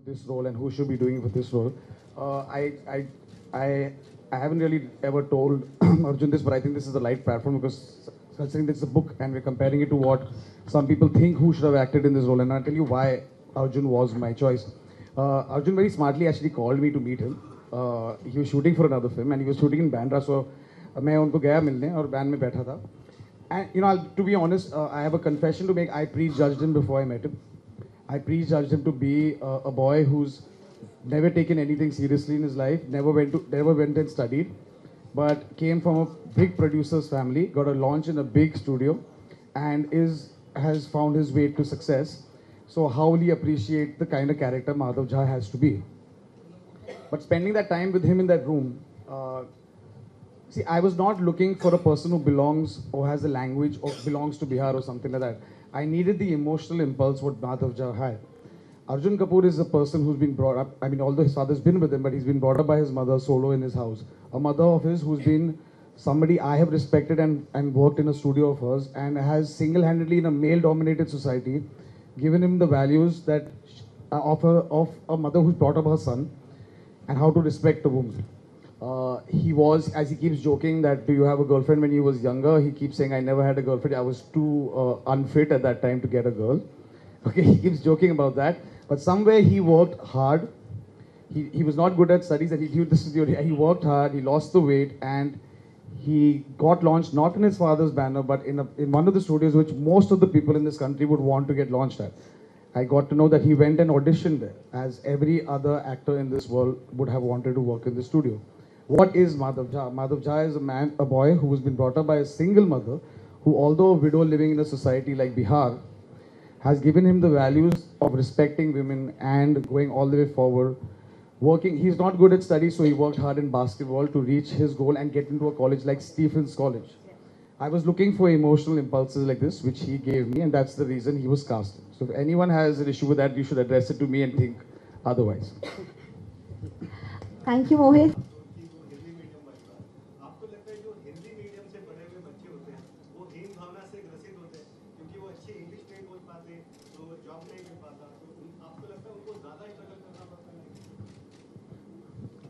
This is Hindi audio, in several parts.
this role and who should be doing for this role. Uh, I, I, I, I haven't really ever told Arjun this, but I think this is the right platform because considering this is a book and we're comparing it to what some people think who should have acted in this role, and I'll tell you why Arjun was my choice. Arjun very smartly actually called me to meet him. He was shooting for another film and he was shooting in Bandra, so मैं उनको गया मिलने और बैंड में बैठा था. And to be honest, I have a confession to make. I prejudged him before I met him. I prejudged him to be a boy who's never taken anything seriously in his life, never went and studied, but came from a big producer's family, got a launch in a big studio, and has found his way to success. So how will he appreciate the kind of character Madhav Jha has to be? But spending that time with him in that room, see, I was not looking for a person who belongs or has a language or belongs to Bihar or something like that. I needed the emotional impulse what Madhav Jha had. Arjun Kapoor is a person who's been brought up, I mean, although his father's been with him, but he's been brought up by his mother solo in his house. A mother of his who's been somebody I have respected and worked in a studio of hers and has single-handedly in a male-dominated society given him the values that of a mother who's brought up her son and how to respect a woman. He was, as he keeps joking that do you have a girlfriend when he was younger, he keeps saying I never had a girlfriend, I was too unfit at that time to get a girl. Okay, he keeps joking about that. But somewhere he worked hard. He was not good at studies and he worked hard, he lost the weight and he got launched not in his father's banner but in one of the studios which most of the people in this country would want to get launched at. I got to know that he went and auditioned there as every other actor in this world would have wanted to work in the studio. What is Madhav Jha? Madhav Jha is a boy who has been brought up by a single mother who, although a widow living in a society like Bihar, has given him the values of respecting women and going all the way forward. Working, he's not good at studies, so he worked hard in basketball to reach his goal and get into a college like Stephens College. I was looking for emotional impulses like this, which he gave me, and that's the reason he was casted. So if anyone has an issue with that, you should address it to me and think otherwise. Thank you, Mohit.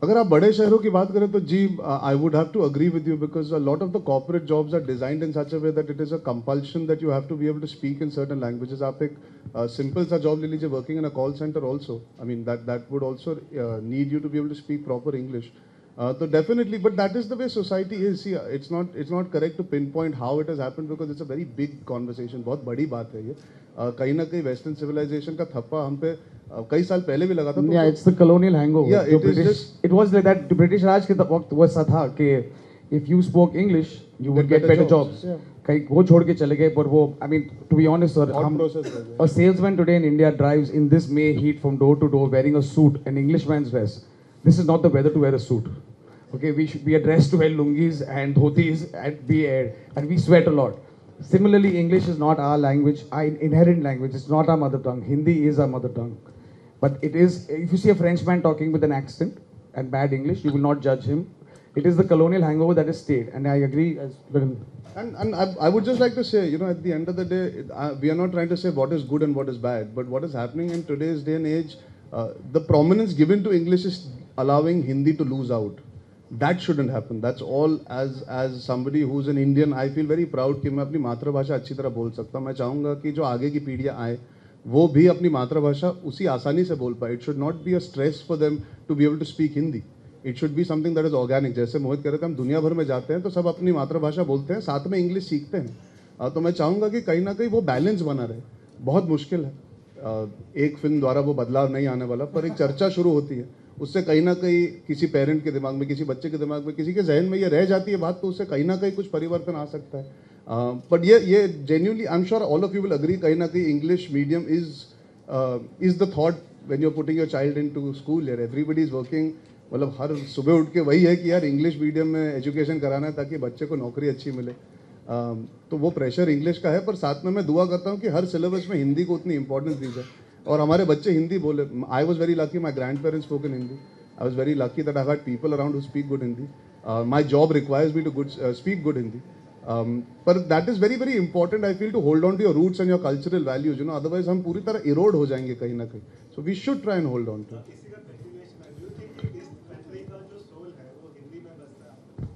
अगर आप बड़े शहरों की बात करें तो जी I would have to agree with you because a lot of the corporate jobs are designed in such a way that it is a compulsion that you have to be able to speak in certain languages. आप एक सिंपल सा जॉब ले लीजिए working in a call center also. I mean that would also need you to be able to speak proper English. तो definitely but that is the way society is. It's not correct to pinpoint how it has happened because it's a very big conversation. बहुत बड़ी बात है ये. कहीं ना कहीं वेस्टर्न सिविलाइजेशन का थप्पा हम पे कई साल पहले भी लगा था. Yeah, it's the colonial hangover. Yeah, it was like that. British Raj के वक्त वैसा था कि if you spoke English, you would get better jobs. Yeah. कहीं वो छोड़ के चले गए, but वो, I mean, to be honest, sir, a salesman today in India drives in this May heat from door to door wearing a suit, an Englishman's dress. This is not the weather to wear a suit. Okay, we are dressed to wear lungis and dhotis and we sweat a lot. Similarly, English is not our language, our inherent language. It's not our mother tongue. Hindi is our mother tongue. But it is, if you see a Frenchman talking with an accent and bad English, you will not judge him. It is the colonial hangover that is stayed. And I agree. And I would just like to say, at the end of the day, we are not trying to say what is good and what is bad. But what is happening in today's day and age, the prominence given to English is allowing Hindi to lose out. That shouldn't happen. That's all. As somebody who's an Indian, I feel very proud कि मैं अपनी मातृभाषा अच्छी तरह बोल सकता हूँ. मैं चाहूँगा कि जो आगे की पीढ़ियाँ आए वो भी अपनी मातृभाषा उसी आसानी से बोल पाए. It should not be a stress for them to be able to speak Hindi. It should be something that is organic. जैसे मोहित कह रहे थे, हम दुनिया भर में जाते हैं तो सब अपनी मातृभाषा बोलते हैं, साथ में इंग्लिश सीखते हैं. तो मैं चाहूँगा कि कहीं ना कहीं वो बैलेंस बना रहे. बहुत मुश्किल है. एक फिल्म द्वारा वो बदलाव नहीं आने वाला, पर एक चर्चा शुरू होती है. उससे कहीं ना कहीं किसी पेरेंट के दिमाग में, किसी बच्चे के दिमाग में, किसी के जहन में ये रह जाती है बात, तो उससे कहीं ना कहीं कुछ परिवर्तन आ सकता है. बट ये genuinely I am sure all of you will agree, कहीं ना कहीं English medium is the thought when you are putting your child into school. यार एवरीबडी इज वर्किंग. मतलब हर सुबह उठ के वही है कि यार इंग्लिश मीडियम में एजुकेशन कराना है ताकि बच्चे को नौकरी अच्छी मिले. तो वो प्रेशर इंग्लिश का है, पर साथ में मैं दुआ करता हूँ कि हर सिलेबस में हिंदी को उतनी इंपॉर्टेंस दी जाए और हमारे बच्चे हिंदी बोले. I was very lucky, my grandparents spoke in Hindi. I was very lucky that I had people around who speak good Hindi. My job requires me to speak good Hindi. पर that is very very important I feel to hold on to your roots and your cultural values, you know, otherwise हम पूरी तरह इरोड हो जाएंगे कहीं ना कहीं. So we should try and hold on to.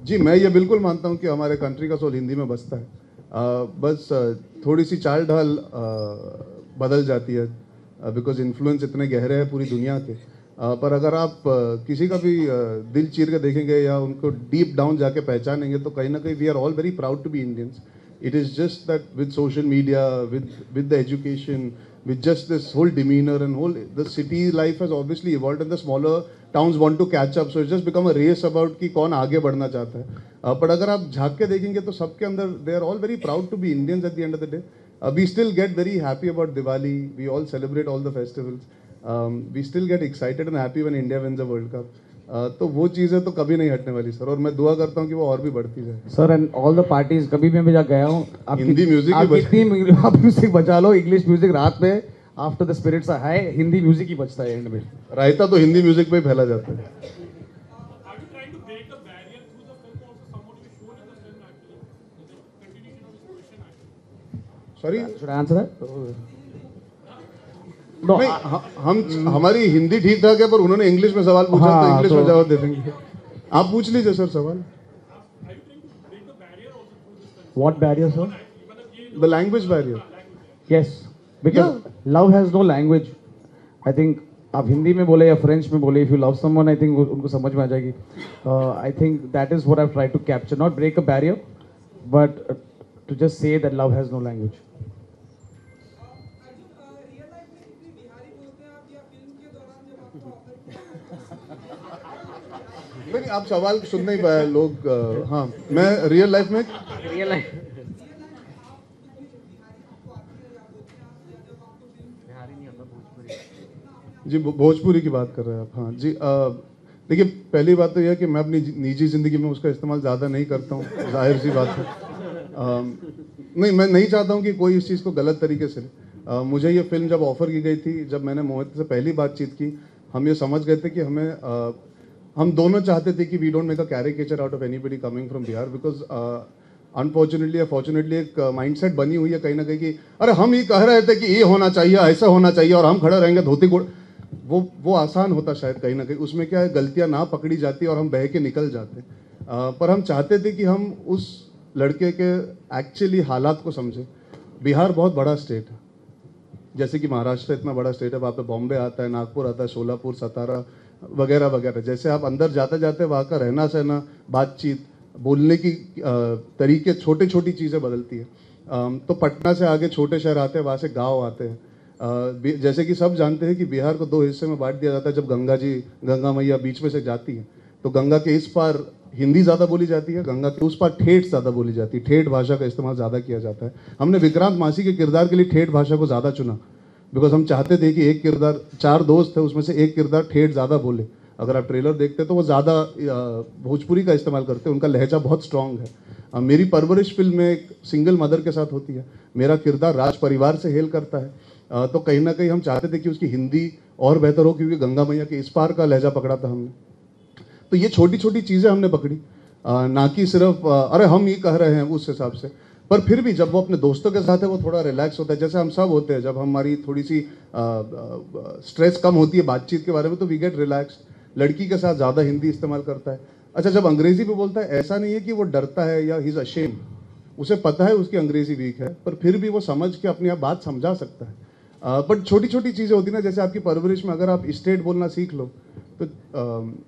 जी, मैं ये बिल्कुल मानता हूँ कि हमारे कंट्री का सोल हिंदी में बसता है. बस थोड़ी सी चाल ढाल बदल जाती है बिकॉज इन्फ्लुएंस इतने गहरे हैं पूरी दुनिया के. पर अगर आप किसी का भी दिल चीर के देखेंगे या उनको डीप डाउन जाके पहचानेंगे तो कहीं ना कहीं we are all very proud to be Indians. It is just that with social media, with the education, with just this whole demeanor and whole the city life has obviously evolved and the smaller towns want to catch up. So it's just become a race about कि कौन आगे बढ़ना चाहता है. पर अगर आप झांक के देखेंगे तो सबके अंदर they are all very proud to be Indians at the end of the day. We still get very happy about Diwali. We all celebrate all the festivals. We still get excited and happy when India wins a World Cup. तो वो चीज़ें तो कभी नहीं हटने वाली सर, और मैं दुआ करता हूँ कि वो और भी बढ़ती जाए. Sir and all the parties कभी भी जब गया हूँ हिंदी म्यूजिक आप म्यूजिक बजा लो, इंग्लिश म्यूजिक रात में after the spirits are high, Hindi music ही बजता है एंड में. रायता तो हिंदी म्यूजिक पे ही फैला जाता है. Sorry, should I answer that? No, हम हमारी हिंदी ठीक ठाक है पर उन्होंने इंग्लिश में सवाल पूछा तो इंग्लिश में जवाब दे देंगे. आप पूछ लीजिए सर सवाल. What barrier sir? The language barrier. Yes, because love has no language. I think आप हिंदी में बोले या फ्रेंच में बोले, if you love someone I think उनको समझ में आ जाएगी. I think that is what I try to capture, not break a barrier but to just say that love has no language. नहीं, आप सवाल सुन नहीं पाया लोग. हाँ, मैं रियल लाइफ में जी भोजपुरी की बात कर रहे हैं आप. हाँ जी, देखिए पहली बात तो यह है कि मैं अपनी निजी ज़िंदगी में उसका इस्तेमाल ज़्यादा नहीं करता हूँ, जाहिर सी बात है. नहीं, मैं नहीं चाहता हूँ कि कोई इस चीज़ को गलत तरीके से ले. मुझे ये फिल्म जब ऑफ़र की गई थी, जब मैंने मोहित से पहली बातचीत की, हम ये समझ गए थे कि हम दोनों चाहते थे कि we don't make a caricature out of anybody coming from Bihar, because unfortunately या फॉर्चुनेटली एक माइंडसेट बनी हुई है कहीं ना कहीं कि अरे हम ये कह रहे थे कि ये होना चाहिए, ऐसा होना चाहिए और हम खड़े रहेंगे धोती कोट. वो आसान होता शायद कहीं ना कहीं. उसमें क्या है, गलतियां ना पकड़ी जाती और हम बह के निकल जाते. पर हम चाहते थे कि हम उस लड़के के एक्चुअली हालात को समझें. बिहार बहुत बड़ा स्टेट है, जैसे कि महाराष्ट्र इतना बड़ा स्टेट है, वहाँ पे बॉम्बे आता है, नागपुर आता है, सोलापुर, सतारा वगैरह वगैरह. जैसे आप अंदर जाते जाते वहाँ का रहना सहना, बातचीत, बोलने की तरीके, छोटी छोटी चीज़ें बदलती है. तो पटना से आगे छोटे शहर आते हैं, वहाँ से गांव आते हैं. जैसे कि सब जानते हैं कि बिहार को 2 हिस्से में बांट दिया जाता है. जब गंगा मैया बीच में से जाती है तो गंगा के इस पार हिंदी ज़्यादा बोली जाती है, गंगा के उस पार ठेठ ज़्यादा बोली जाती है. ठेठ भाषा का इस्तेमाल ज़्यादा किया जाता है. हमने विक्रांत मासी के किरदार के लिए ठेठ भाषा को ज़्यादा चुना बिकॉज हम चाहते थे कि एक किरदार, 4 दोस्त थे उसमें से एक किरदार ठेठ ज़्यादा बोले. अगर आप ट्रेलर देखते तो वो ज़्यादा भोजपुरी का इस्तेमाल करते हैं, उनका लहजा बहुत स्ट्रांग है. मेरी परवरिश फिल्म में एक सिंगल मदर के साथ होती है. मेरा किरदार राज परिवार से हेल करता है. तो कहीं ना कहीं हम चाहते थे कि उसकी हिंदी और बेहतर हो, क्योंकि गंगा मैया के इस पार का लहजा पकड़ा था हमने. तो ये छोटी छोटी चीज़ें हमने पकड़ी, ना कि सिर्फ अरे हम ये कह रहे हैं उस हिसाब से. पर फिर भी जब वो अपने दोस्तों के साथ है वो थोड़ा रिलैक्स होता है, जैसे हम सब होते हैं. जब हमारी थोड़ी सी स्ट्रेस कम होती है बातचीत के बारे में तो वी गेट रिलैक्स. लड़की के साथ ज़्यादा हिंदी इस्तेमाल करता है. अच्छा, जब अंग्रेजी में बोलता है, ऐसा नहीं है कि वो डरता है या ही इज़ अशेम्ड. उसे पता है उसकी अंग्रेजी वीक है, पर फिर भी वो समझ के अपनी आप बात समझा सकता है. बट छोटी छोटी चीज़ें होती ना, जैसे आपकी परवरिश में अगर आप स्टेट बोलना सीख लो तो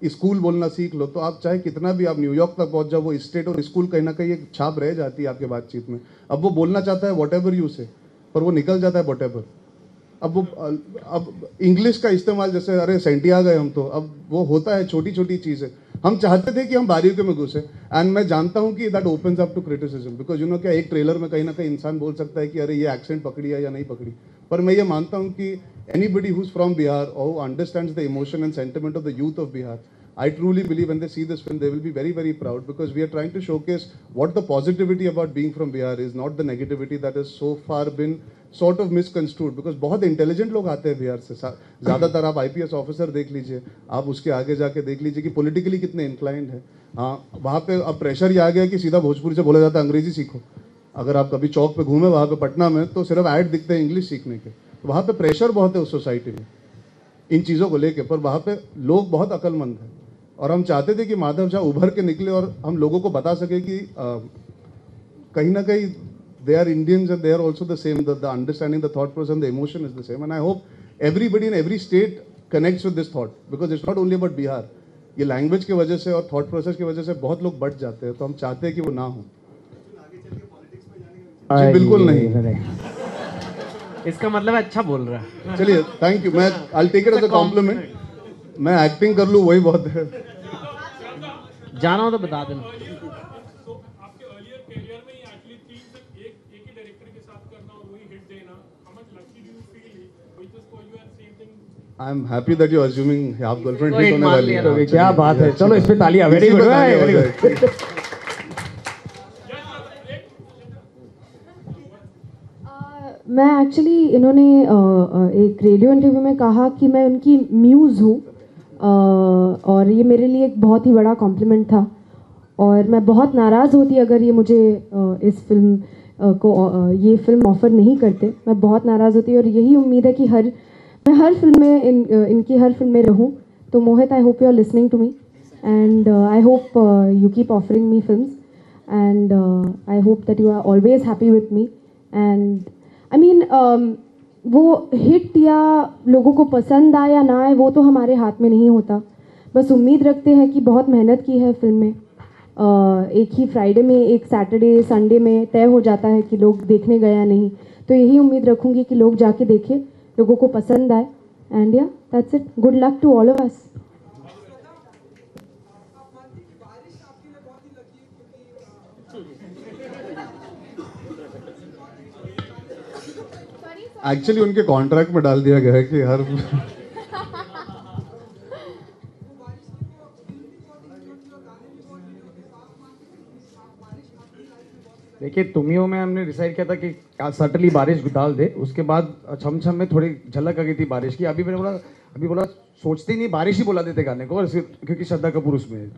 स्कूल बोलना सीख लो, तो आप चाहे कितना भी आप न्यूयॉर्क तक पहुंच जाओ, वो स्टेट और स्कूल कहीं ना कहीं एक छाप रह जाती है आपके बातचीत में. अब वो बोलना चाहता है वॉट एवर यू से, पर वो निकल जाता है वॉट एवर. अब इंग्लिश का इस्तेमाल, जैसे अरे सेंटी आ गए हम, तो अब वो होता है छोटी छोटी चीज़ें. हम चाहते थे कि हम बारीकियों में घुसे. एंड मैं जानता हूँ कि that opens up to criticism, because you know क्या, एक ट्रेलर में कहीं ना कहीं इंसान बोल सकता है कि अरे ये एक्सेंट पकड़ी है या नहीं पकड़ी. पर मैं ये मानता हूँ कि anybody who's from Bihar or who understands the emotion and sentiment of the youth of Bihar, I truly believe when they see this film, they will be very, very proud, because we are trying to showcase what the positivity about being from Bihar is, not the negativity that has so far been sort of misconstrued. Because बहुत इंटेलिजेंट लोग आते हैं बिहार से. ज़्यादातर आप IPS ऑफिसर देख लीजिए, आप उसके आगे जाके देख लीजिए कि पॉलिटिकली कितने इंक्लाइंड है. हाँ, वहाँ पे अब प्रेशर ये आ गया कि सीधा भोजपुरी से बोला जाता है अंग्रेजी सीखो। अगर आप कभी चौक पे घूमे वहाँ पे पटना में तो सिर्फ ऐड दिखते हैं इंग्लिश सीखने के। तो वहाँ पे प्रेशर बहुत है उस सोसाइटी में इन चीज़ों को लेके, पर वहाँ पे लोग बहुत अक्लमंद हैं और हम चाहते थे कि माधव झा उभर के निकले और हम लोगों को बता सके कि कहीं ना कहीं they are Indians and they are also the same. The understanding, the thought process, and the emotion is the same. And I hope everybody in every state connects with this thought because it's not only about Bihar. ये लैंग्वेज की वजह से और थॉट प्रोसेस की वजह से बहुत लोग बढ़ जाते हैं, तो हम चाहते हैं कि वो ना हो। जी बिल्कुल नहीं। इसका मतलब अच्छा बोल रहा है। चलिए, थैंक यू। मैं I take it as a compliment. मैं एक्टिंग कर लूँ वही बहुत है। जाना हो तो बता देना। आपके अर्लियर करियर में एक्चुअली एक ही डायरेक्टर के साथ करना और वही हिट देना, how much lucky do you feel which is for you and same thing? I am happy that you are assuming आप गर्लफ्रेंड हिट होने वाली है। क्या बात है, चलो इस पे तालियां। Very good, very good. मैं एक्चुअली इन्होंने एक रेडियो इंटरव्यू में कहा कि मैं उनकी म्यूज़ हूँ और ये मेरे लिए एक बहुत ही बड़ा कॉम्प्लीमेंट था और मैं बहुत नाराज़ होती अगर ये मुझे इस फिल्म ये फिल्म ऑफ़र नहीं करते। मैं बहुत नाराज़ होती और यही उम्मीद है कि मैं हर फिल्म में इनकी हर फिल्म में रहूँ। तो Mohit, I hope you are listening to me and I hope you keep offering me films and I hope that you are always happy with me and I mean वो हिट या लोगों को पसंद आए या ना आए वो तो हमारे हाथ में नहीं होता। बस उम्मीद रखते हैं कि बहुत मेहनत की है फिल्म में। एक ही फ्राइडे में, एक सैटरडे संडे में तय हो जाता है कि लोग देखने गए या नहीं। तो यही उम्मीद रखूँगी कि लोग जाके देखें, लोगों को पसंद आए एंड या that's it. Good luck to all of us. Actually उनके कॉन्ट्रैक्ट में डाल दिया गया है कि हर देखिए, तुमियों में हमने डिसाइड किया था कि सटनली बारिश डाल दे, उसके बाद छम छम में थोड़ी झलक आ गई थी बारिश की। अभी बोला सोचते ही नहीं, बारिश ही बोला देते गाने को, क्योंकि श्रद्धा कपूर उसमें है।